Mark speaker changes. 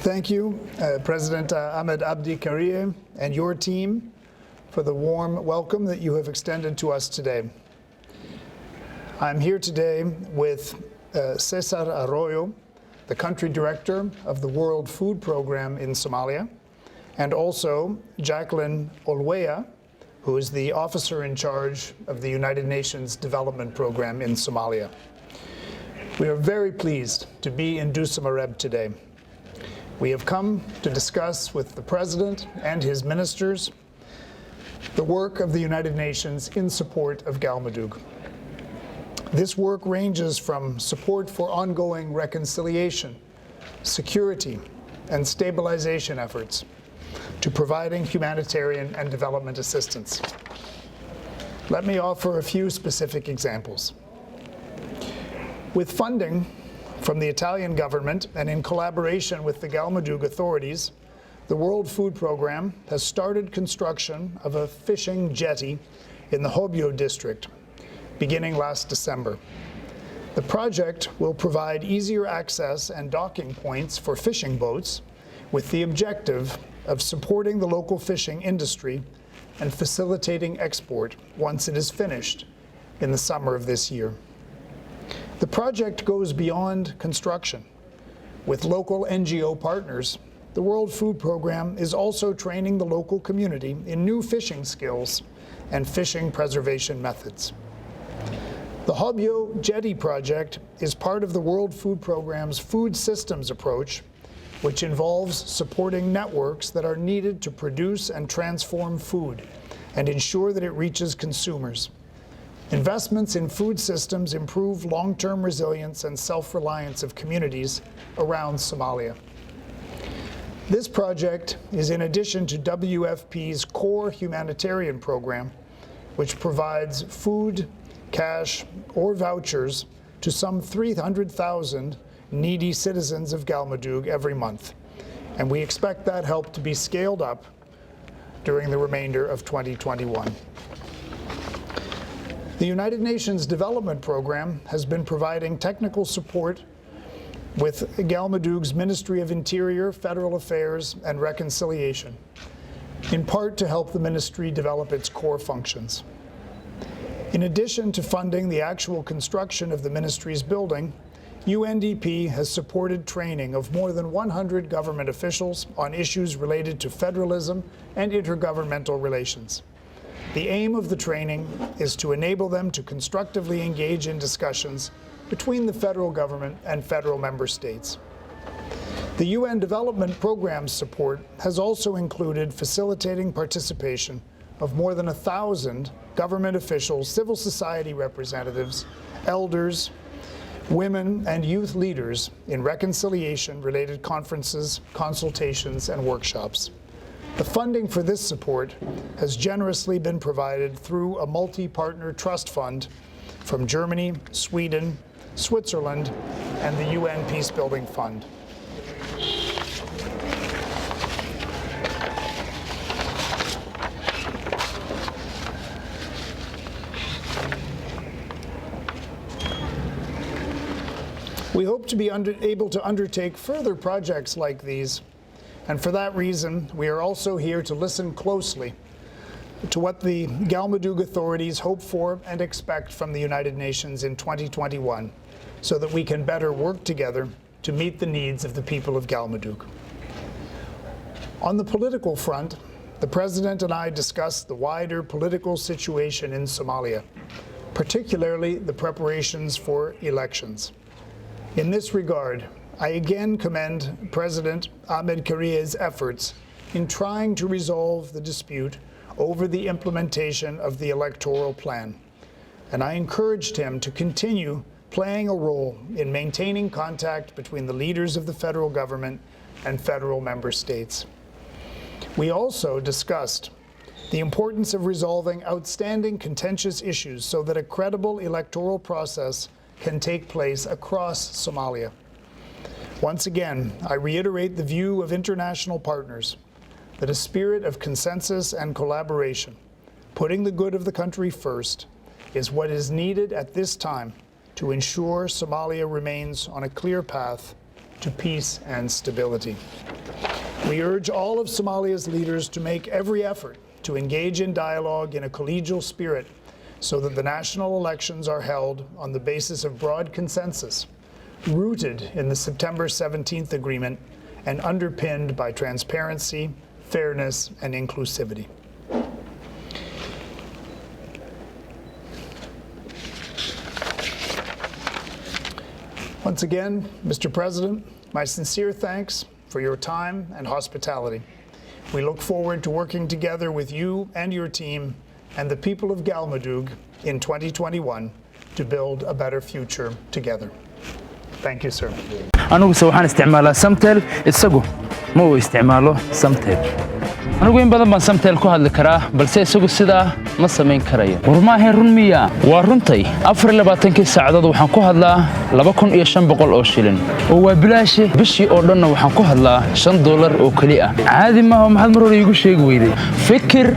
Speaker 1: Thank you, President Ahmed Abdi Karie and your team for the warm welcome that you have extended to us today. I'm here today with Cesar Arroyo, the country director of the World Food Program in Somalia, and also Jacqueline Olweya, who is the officer in charge of the United Nations Development Program in Somalia. We are very pleased to be in Dhusamareb today. We have come to discuss with the President and his ministers the work of the United Nations in support of Galmudug. This work ranges from support for ongoing reconciliation, security, and stabilization efforts to providing humanitarian and development assistance. Let me offer a few specific examples. With funding from the Italian government and in collaboration with the Galmudug authorities, the World Food Program has started construction of a fishing jetty in the Hobyo district, beginning last December. The project will provide easier access and docking points for fishing boats with the objective of supporting the local fishing industry and facilitating export once it is finished in the summer of this year. The project goes beyond construction. With local NGO partners, the World Food Program is also training the local community in new fishing skills and fishing preservation methods. The Hobyo Jetty project is part of the World Food Program's food systems approach, which involves supporting networks that are needed to produce and transform food and ensure that it reaches consumers. Investments in food systems improve long-term resilience and self-reliance of communities around Somalia. This project is in addition to WFP's core humanitarian program, which provides food, cash, or vouchers to some 300,000 needy citizens of Galmudug every month, and we expect that help to be scaled up during the remainder of 2021. The United Nations Development Program has been providing technical support with Galmudug's Ministry of Interior, Federal Affairs, and Reconciliation, in part to help the ministry develop its core functions. In addition to funding the actual construction of the ministry's building, UNDP has supported training of more than 100 government officials on issues related to federalism and intergovernmental relations. The aim of the training is to enable them to constructively engage in discussions between the federal government and federal member states. The UN Development Program's support has also included facilitating participation of more than 1,000 government officials, civil society representatives, elders, women, and youth leaders in reconciliation-related conferences, consultations, and workshops. The funding for this support has generously been provided through a multi-partner trust fund from Germany, Sweden, Switzerland, and the UN Peacebuilding Fund. We hope to be able to undertake further projects like these, and for that reason, we are also here to listen closely to what the Galmudug authorities hope for and expect from the United Nations in 2021, so that we can better work together to meet the needs of the people of Galmudug. On the political front, the President and I discussed the wider political situation in Somalia, particularly the preparations for elections. In this regard, I again commend President Ahmed Karie's efforts in trying to resolve the dispute over the implementation of the electoral plan, and I encouraged him to continue playing a role in maintaining contact between the leaders of the federal government and federal member states. We also discussed the importance of resolving outstanding contentious issues so that a credible electoral process can take place across Somalia. Once again, I reiterate the view of international partners that a spirit of consensus and collaboration, putting the good of the country first, is what is needed at this time to ensure Somalia remains on a clear path to peace and stability. We urge all of Somalia's leaders to make every effort to engage in dialogue in a collegial spirit so that the national elections are held on the basis of broad consensus, rooted in the September 17th agreement and underpinned by transparency, fairness, and inclusivity. Once again, Mr. President, my sincere thanks for your time and hospitality. We look forward to working together with you and your team and the people of Galmudug in 2021 to build a better future together. Thank you, sir.
Speaker 2: أنا سوحان استعمال سمتل السجو مو استعماله سمتل أنا قوين بدل ما سمتل كه الكراه بس السجو سدا ما سمين كرايا ورما هي رنمية ورنتي أفر اللي باتنك سعداد وحنكوه الله لبكون إيشان بقول أوشيلن هو بلاش بشي أردنا وحنكوه الله $5 أو كلية عادي ما هو محل مرور يقول شيء قويدي فكر